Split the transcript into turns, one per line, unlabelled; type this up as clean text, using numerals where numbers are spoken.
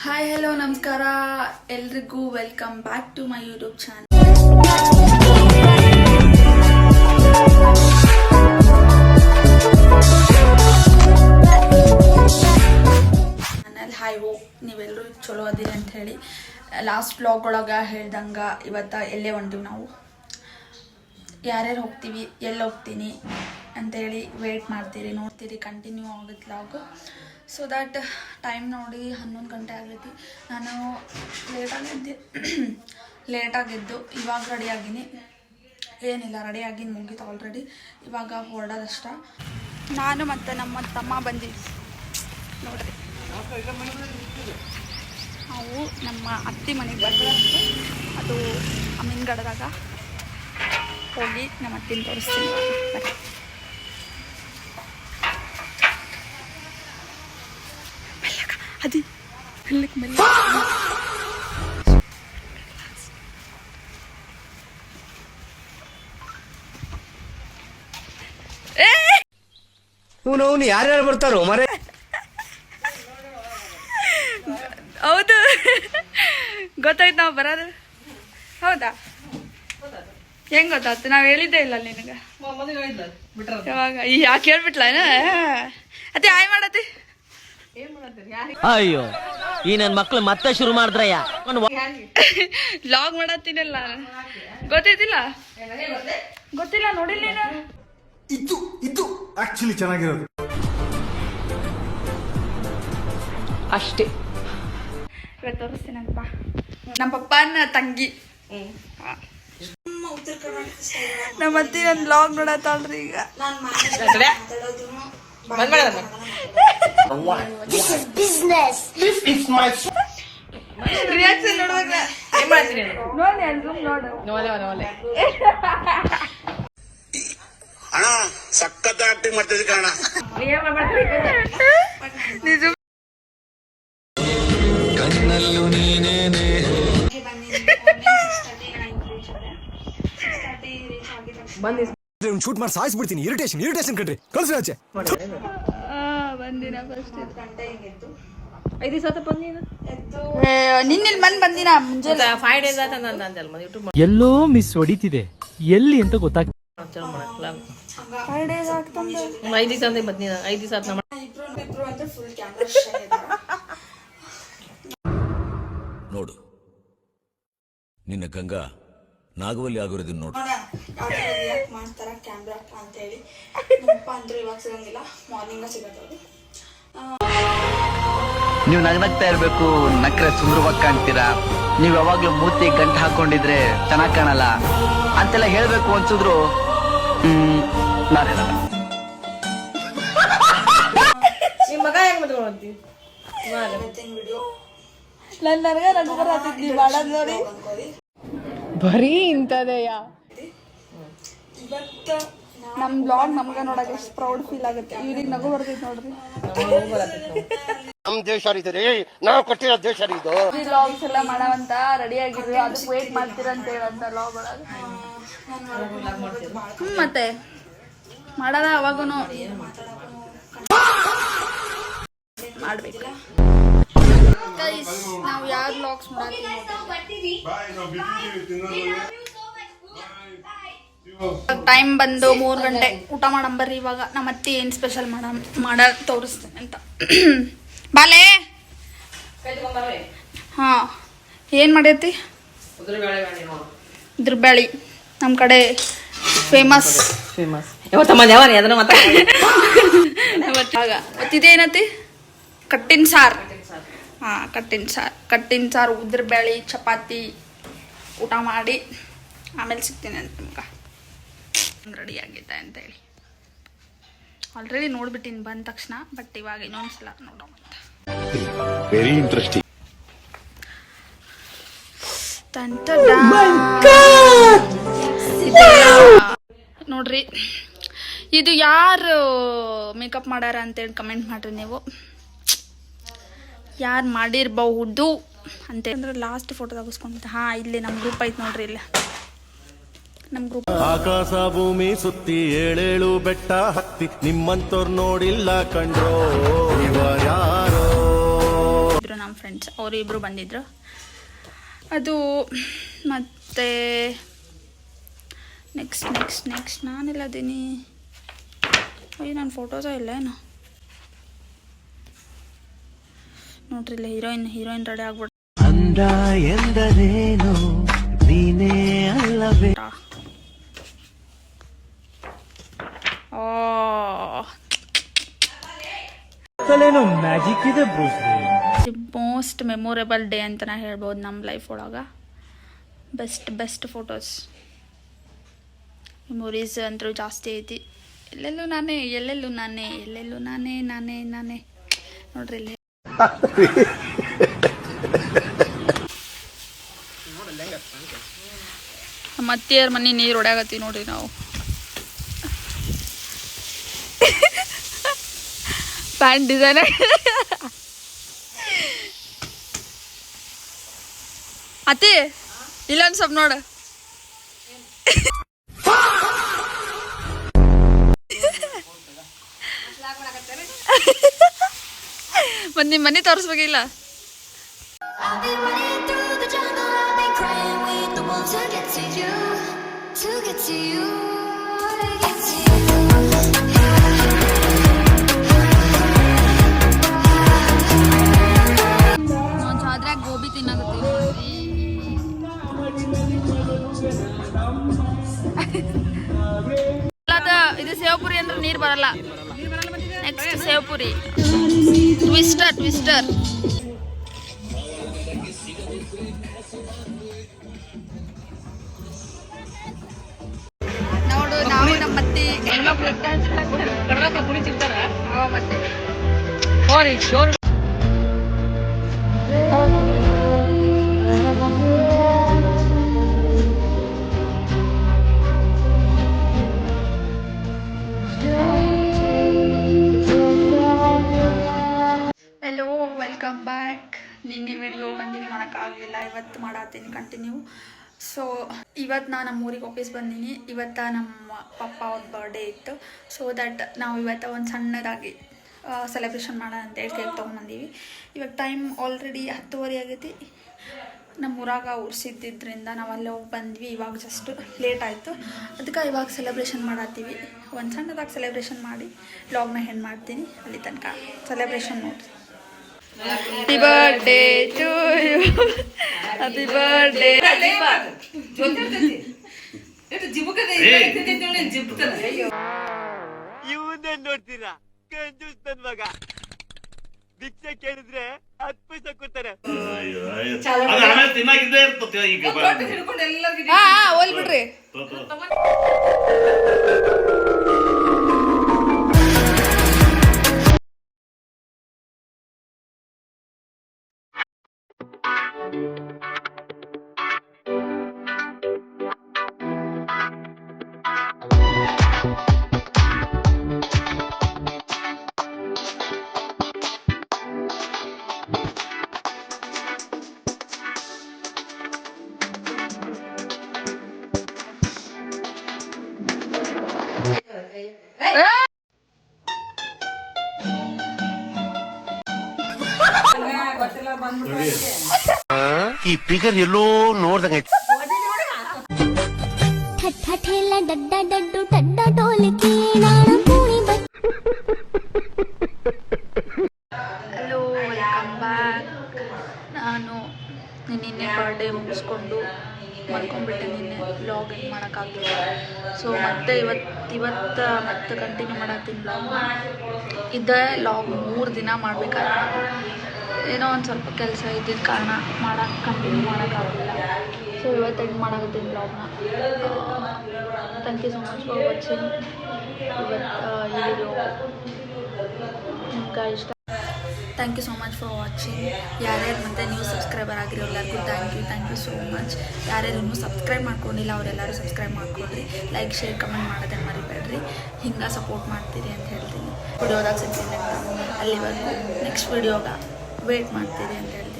Hi hello ನಮಸ್ಕಾರ ಎಲ್ರಿಗೂ welcome back to my YouTube channel. Hi hope ನೀವೆಲ್ಲರೂ ಚಲೋ ಅದಿರಿ ಅಂತ ಹೇಳಿ ಲಾಸ್ಟ್ ವ್ಲಾಗ್ ಒಳಗೆ ಹೇಳ್ದಂಗೆ ಇವತ್ತು ಎಲ್ಲೇ ಹೊಂಟೀವಿ ನಾವು, ಯಾರ್ಯಾರು ಹೋಗ್ತೀವಿ, ಎಲ್ಲಿ ಹೋಗ್ತೀನಿ ಅಂತೇಳಿ ವೇಟ್ ಮಾಡ್ತೀರಿ, ನೋಡ್ತೀರಿ, ಕಂಟಿನ್ಯೂ ಆಗುತ್ತೆ ವ್ಲಾಗ್. ಸೊ ದ್ಯಾಟ್ ಟೈಮ್ ನೋಡಿ 11 ಗಂಟೆ ಆಗೈತಿ. ನಾನು ಲೇಟಾಗಿದ್ದು ಇವಾಗ ರೆಡಿಯಾಗಿನಿ, ಏನಿಲ್ಲ ರೆಡಿಯಾಗಿದ್ದು ಮುಗೀತು ಆಲ್ರೆಡಿ, ಇವಾಗ ಹೊರಡೋದಷ್ಟ. ನಾನು ಮತ್ತು ನಮ್ಮ ತಮ್ಮ ಬಂದಿದ್ವಿ ನೋಡ್ರಿ, ನಾವು ನಮ್ಮ ಅತ್ತಿ ಮನೆಗೆ ಬಂದಿದ್ದು, ಅದು ಅಮೀನ್ಗಢದಾಗ. ಹೋಗಿ ನಮ್ಮ ಅತ್ತಿನ ತೋರಿಸ್ತೀನಿ. ಅದು ಮೆಲ್ಲಕ್ಕೆ ಮೆಲ್ಲ
ಅವನು ಯಾರ್ಯಾರು ಬರ್ತಾರೋ ಮರೆ.
ಹೌದು, ಗೊತ್ತಾಯ್ತು ನಾವು ಬರೋದು. ಹೌದಾ, ಹೆಂಗ್ ಗೊತ್ತಾಯ್ತು? ನಾವು ಹೇಳಿದ್ದೇ ಇಲ್ಲ ನಿನಗೆ ಯಾವಾಗ. ಯಾಕೆ ಹೇಳ್ಬಿಟ್ಲ ಅತ್ತೆ? ಆಯ್ ಮಾಡತ್ತಿ.
ಅಯ್ಯೋ, ಈ ನನ್ ಮಕ್ಳು ಮತ್ತೆ ಶುರು ಮಾಡಿದ್ರಯ್ಯ.
ಲಾಗ್ ಮಾಡತ್ತೀನಲ್ಲ, ಗೊತ್ತೈತಿಲ್ಲ? ಗೊತ್ತಿಲ್ಲ, ನೋಡಿಲ್ಲ ನೀನು?
ಇದು ಆಕ್ಚುಲಿ ಚೆನ್ನಾಗಿರೋದು
ಅಷ್ಟೇ. ಇವತ್ತು ತೋರಿಸ್ತೀನಪ್ಪ, ನಮ್ಮ ಪಪ್ಪನ ತಂಗಿ. ನಮ್ಮ ಅತ್ತಿ ನನ್ನ ಲಾಗ್ ನೋಡತ್ತಾಳ್ರಿ ಈಗ. ರಿಯಾಕ್ಷನ್ ನೋಡುವಾಗ
ಅಣ್ಣ ಸಖತ್ ಆಕ್ಟಿಂಗ್ ಮಾಡ್ತಿದ್ದೆ ಕಣ.
ನಿಜ
ಕಣ್ಣಲ್ಲೂ ನೀನೇನೆ.
ಶೂಟ್ ಮಾಡಿ ಸಾಯಿಸ್ಬಿಡ್ತೀನಿ. ಇರಿಟೇಷನ್ ಕಣ್ರಿ, ಕಳ್ಸಿ ಆಚೆ.
ಬಂದಿನ ಫಸ್ಟ್ 5 ದಿವಸ ನಿನ್ನೆ ಮನ್ ಬಂದಿನ ಮುಂಜಾನೆ 5 days ಆಯ್ತು.
ಎಲ್ಲೋ ಮಿಸ್ ಹೊಡಿತಿದೆ, ಎಲ್ಲಿ ಅಂತ ಗೊತ್ತಾಗ್ತದೆ.
5 days ಆಗ್ತಂದೆ.
5 ದಿವಸ ಅಂತ ಬಂದಿನ 5 ದಿವಸ ಆಯ್ತು.
ಇಬ್ರು ಅಂತ ಫುಲ್ ಕ್ಯಾಮ್ರಾ
ನೋಡು, ನಿನ್ನ ಗಂಗಾ ನಾಗವಲ್ಲಿ ಆಗಿರೋದನ್ನ ನೋಡು.
ಮಾಡ್ತಾರ ಕ್ಯಾಮ್ರಾ ಅಂತ ಹೇಳಿ ನಮ್ಮಪ್ಪ ಅಂದ್ರು ಇವಾಗ ಸಿಗಂಗಿಲ್ಲ, ಮಾರ್ನಿಂಗ್ ಸಿಗತ್ತವ್ರು.
ನೀವು ನಗ್ನಗ್ತಾ ಇರ್ಬೇಕು, ನಕ್ರೆ ಸುಂದರವಾಗಿ ಕಾಣ್ತೀರಾ, ನೀವ್ ಯಾವಾಗ್ಲೂ ಮೂತಿ ಗಂಟು ಹಾಕೊಂಡಿದ್ರೆ ಚೆನ್ನಾಗ್ ಕಾಣಲ್ಲ ಅಂತೆಲ್ಲ ಹೇಳ್ಬೇಕು ಅನ್ಸಿದ್ರು ನಾನೇನಲ್ಲ.
ನಿಮ್ ಮಗ ಹೆಂಗ್ ಮದ್ಕೊಂಡಿ?
ನನಗ ನಗು ಬರತ್ತಿದ್ದಿ ಮಾಡೋದ್ ನೋಡಿ.
ಬರೀ ಇಂತದೆಯ.
ಇವತ್ತು ನಮ್ ಬ್ಲಾಗ್ ನಮ್ಗ ನೋಡಕ್ ಎಷ್ಟು ಪ್ರೌಡ್ ಫೀಲ್ ಆಗುತ್ತೆ. ಇವ್ರಿಗೆ ನಗು ಬರ್ತೈತಿ ನೋಡ್ರಿ.
ನಮ್ ದೇಶ ಇದೆ, ನಾವು ಕೊಟ್ಟಿರೋ ದೇಶ ಇದು.
ವ್ಲಾಗ್ಸ್ ಎಲ್ಲ ಮಾಡವಂತ ರೆಡಿ ಆಗಿದ್ರು, ಅದಕ್ಕೆ ವೇಟ್ ಮಾಡ್ತೀರಂತ ಹೇಳಂತ ವ್ಲಾಗ್ ಒಳಗ. ಮತ್ತೆ ಮಾಡದ ಅವಾಗೂನು ಮಾಡ್ಬೇಕ. ನಾವು ಯಾರು ವ್ಲಾಗ್ಸ್ ಮಾಡ್ತೀವಿ. ಟೈಮ್ ಬಂದು 3 ಗಂಟೆ. ಊಟ ಮಾಡಂಬರ್ರಿ ಇವಾಗ. ನಮ್ಮ ಅತ್ತಿ ಏನ್ ಸ್ಪೆಷಲ್ ಮಾಡ ತೋರಿಸ್ತೇನೆ ಅಂತ. ಬಾಲೆ. ಹಾ, ಏನ್ ಮಾಡೈತಿ? ಇದ್ರ ಬ್ಯಾಳಿ ನಮ್ ಕಡೆ ಫೇಮಸ್. ಮತ್ತಿದೇನತಿ? ಕಟ್ಟಿನ ಸಾರ್. ಹಾ, ಕಟ್ಟಿನ ಸಾರು, ಉದ್ರ ಬ್ಯಾಳಿ, ಚಪಾತಿ ಊಟ ಮಾಡಿ ಆಮೇಲೆ ಸಿಗ್ತೀನಿ ಅಂತ ನಿಮ್ಗೆ. ರೆಡಿ ಆಗಿದೆ ಅಂತೇಳಿ ಆಲ್ರೆಡಿ ನೋಡ್ಬಿಟ್ಟಿನಿ ಬಂದ ತಕ್ಷಣ, ಬಟ್ ಇವಾಗ ಇನ್ನೊಂದ್ಸಲ ನೋಡೋಣ.
Very interesting.
ನೋಡ್ರಿ, ಇದು ಯಾರು ಮೇಕಪ್ ಮಾಡ್ಯಾರ ಅಂತೇಳಿ ಕಮೆಂಟ್ ಮಾಡ್ರಿ ನೀವು. ಯಾರು ಮಾಡಿರ್ಬಹುದು ಅಂತೇಳಿ ಲಾಸ್ಟ್ ಫೋಟೋ ತಗಸ್ಕೊಂಡ್. ಹಾ, ಇಲ್ಲಿ ನಮ್ಮ ಗ್ರೂಪ್ ಐತೆ ನೋಡ್ರಿ, ಇಲ್ಲಿ ನಮ್ಮ ಗ್ರೂಪ್.
ಆಕಾಶ ಭೂಮಿ ಸುತ್ತಿ 7 ಬೆಟ್ಟ ಹತ್ತಿ ನಿಮ್ಮಂತವ್ರು ನೋಡಿಲ್ಲ ಕಂಡ್ರೋ. ಇವ ಯಾರೋ
ನಮ್ಮ ಫ್ರೆಂಡ್ ಫ್ರೆಂಡ್ಸ್, ಅವರಿಬ್ಬರು ಬಂದಿದ್ರು. ಅದು ಮತ್ತು ನೆಕ್ಸ್ಟ್ ನಾನೆಲ್ಲ ಅದೀನಿ. ಅಯ್ಯೋ ನನ್ನ ಫೋಟೋಸೇ ಇಲ್ಲ ಏನು ನೋಡ್ರಿ, ಇಲ್ಲ ಹೀರೋಯಿನ್ ರೆಡಿ ಆಗ್ಬಿಟ್ಟು
ಅಂದ ಎಂದರೇನು ನೀನೇ ಅಲ್ಲವೇ.
ಮ್ಯಾಜಿಕ್ ಇದೆ
ಮೋಸ್ಟ್ ಮೆಮೊರೇಬಲ್ ಡೇ ಅಂತಲೇ ಹೇಳ್ಬೋದು ನಮ್ಮ ಲೈಫ್ ಒಳಗೆ. ಬೆಸ್ಟ್ ಫೋಟೋಸ್ ಮೆಮೊರೀಸ್ ಅಂತೂ ಜಾಸ್ತಿ ಐತಿ. ಎಲ್ಲೆಲ್ಲೂ ನಾನೇ ನೋಡ್ರಿ ಇಲ್ಲಿ ಮತ್ತೆಯರ ಮನೆ ನೀರು ಹೊಡ್ಯಾಗತ್ತೀವಿ ನೋಡ್ರಿ ನಾವು. ಪ್ಯಾಂಟ್ ಡಿಸೈನ್ ಅತಿ ಇಲ್ಲೊಂದು ಸ್ವಲ್ಪ ನೋಡು. ಮತ್ತೆ ನಿಮ್ಮ ಮನೆ ತೋರಿಸ್ಬೇಕಿಲ್ಲ. ಜಾತ್ರೆಯಾಗ ಗೋಬಿ ತಿನ್ನಾಗತ್ತೀವಿ. ಇದು ಸೇವ್ಪುರಿ ಅಂದ್ರೆ ನೀರು ಬರಲ್ಲ. ನೆಕ್ಸ್ಟ್ ಸೇವ್ಪುರಿ ಟ್ವಿಸ್ಟರ್ ನೋಡು, ನಾವು ನಮ್ಮ ಮತ್ತೆ ಹೆಲೋ, ವೆಲ್ಕಮ್ ಬ್ಯಾಕ್. ನಿನ್ನೆ ವಿಡಿಯೋ ಕಂಟಿನ್ಯೂ ಮಾಡೋಕ್ಕಾಗಲಿಲ್ಲ, ಇವತ್ತು ಮಾಡತ್ತೀನಿ ಕಂಟಿನ್ಯೂ. ಸೊ ಇವತ್ತು ನಾನು ನಮ್ಮ ಊರಿಗೆ ವಾಪಸ್ ಬಂದೀನಿ. ಇವತ್ತು ನಮ್ಮ ಪಪ್ಪ ಅವ್ರ ಬರ್ಡೇ ಇತ್ತು. ಸೊ ದಟ್ ನಾವು ಇವತ್ತು ಒಂದು ಸಣ್ಣದಾಗಿ ಸೆಲೆಬ್ರೇಷನ್ ಮಾಡೋಣ ಅಂತೇಳಿ ಕೇಕ್ ತೊಗೊಂಬಂದೀವಿ. ಇವಾಗ ಟೈಮ್ ಆಲ್ರೆಡಿ 10:30 ಆಗೈತಿ. ನಮ್ಮ ಊರಾಗ ಉರ್ಸಿದ್ದಿದ್ದರಿಂದ ನಾವು ಅಲ್ಲೇ ಹೋಗಿ ಬಂದ್ವಿ. ಇವಾಗ ಜಸ್ಟ್ ಲೇಟ್ ಆಯಿತು, ಅದಕ್ಕೆ ಇವಾಗ ಸೆಲೆಬ್ರೇಷನ್ ಮಾಡತ್ತೀವಿ. ಒಂದು ಸಣ್ಣದಾಗಿ ಸೆಲೆಬ್ರೇಷನ್ ಮಾಡಿ ವ್ಲಾಗ್ನ ಹೆಣ್ಣು ಮಾಡ್ತೀನಿ. ಅಲ್ಲಿ ತನಕ ಸೆಲೆಬ್ರೇಷನ್ ನೋಡಿ. Happy birthday to you, happy birthday.
ಇವನ್ನೇ ನೋಡ್ತೀರಾ, ಕಂಜೂಸ್ ನನ್ ಮಗ. ಭಿಕ್ಷೆ ಕೇಳಿದ್ರೆ 10 ಪೈಸೆ ಕೊಡ್ತಾರೆ.
ಹೋಲ್ಬಿಡ್ರಿ.
ಈ ಫಿಗರ್ ಎಲ್ಲೋ ನೋಡ್ದಂಗ
ಹಲೋ, ವೆಲ್ಕಮ್ ಬ್ಯಾಕ್. ನಾನು ನಿನ್ನೆ ಬರ್ಡೇ ಮುಗಿಸ್ಕೊಂಡು ಮಲ್ಕೊಂಡ್ಬಿಟ್ಟೆ. ನಿನ್ನೆ ವ್ಲಾಗ್ ಏನು ಮಾಡೋಕ್ಕಾಗಲಿಲ್ಲ. ಸೊ ಮತ್ತೆ ಇವತ್ತು ಮತ್ತೆ ಕಂಟಿನ್ಯೂ ಮಾಡತ್ತೀನಿ ವ್ಲಾಗ್ನ. ಇದೇ ವ್ಲಾಗ್ 3 ದಿನ ಮಾಡಬೇಕಾದ್ರೆ ಏನೋ ಒಂದು ಸ್ವಲ್ಪ ಕೆಲಸ ಇದ್ದಿದ್ದ ಕಾರಣ ಕಂಟಿನ್ಯೂ ಮಾಡೋಕ್ಕಾಗಲಿಲ್ಲ. ಸೊ ಇವತ್ತು ಎಂಡ್ ಮಾಡಾಕತ್ತೀನಿ ವ್ಲಾಗ್ನ. Thank you so much for watching. ಇವತ್ತು ಈ ವಿಡಿಯೋ ನಿಮ್ಗೆ ಇಷ್ಟ. Thank you so much for watching. ಯಾರ್ಯಾರು ಮತ್ತು ನೀವು ಸಬ್ಸ್ಕ್ರೈಬರ್ ಆಗಿರೋ ಎಲ್ಲರಿಗೂ ಥ್ಯಾಂಕ್ ಯು ಸೋ ಮಚ್. ಯಾರ್ಯಾರು ಇನ್ನೂ ಸಬ್ಸ್ಕ್ರೈಬ್ ಮಾಡ್ಕೊಂಡಿಲ್ಲ ಅವರೆಲ್ಲರೂ ಸಬ್ಸ್ಕ್ರೈಬ್ ಮಾಡ್ಕೊಡ್ರಿ. ಲೈಕ್, ಶೇರ್, ಕಮೆಂಟ್ ಮಾಡೋದನ್ನು ಮರಿಬೇಡ್ರಿ. ಹಿಂಗೆ ಸಪೋರ್ಟ್ ಮಾಡ್ತೀರಿ ಅಂತ ಹೇಳ್ತೀನಿ. ವಿಡಿಯೋದಾಗ ಸಿಗ್ತೀನಿ. ಅಲ್ಲಿವರೆಗೂ ನೆಕ್ಸ್ಟ್ ವಿಡಿಯೋಗ ವೇಟ್ ಮಾಡ್ತೀರಿ ಅಂತ ಹೇಳಿ